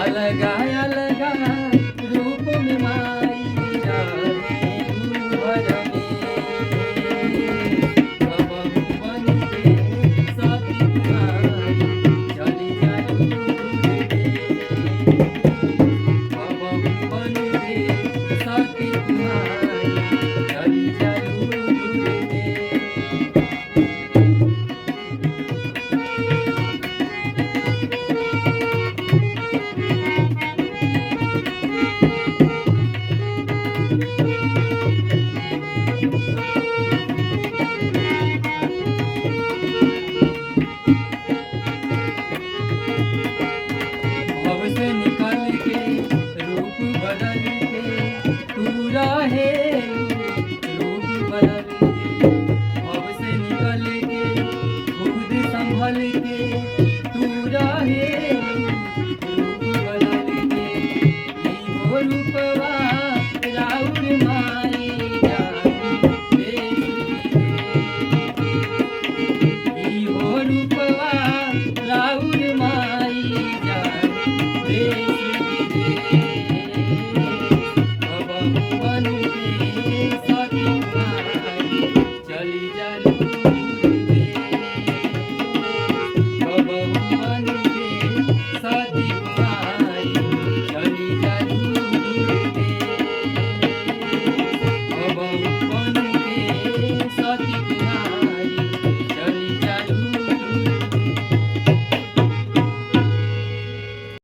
अलगा अलगा रूप में माई रहे घर में कबहू बन के सती तुम्हारी चली जालू दूर रे कबहू बन के सती तुम्हारी चली जालू दूर रे भव से निकल के रूप बदल के तू रहे रूप बदल के भव से निकल के खुद संभल के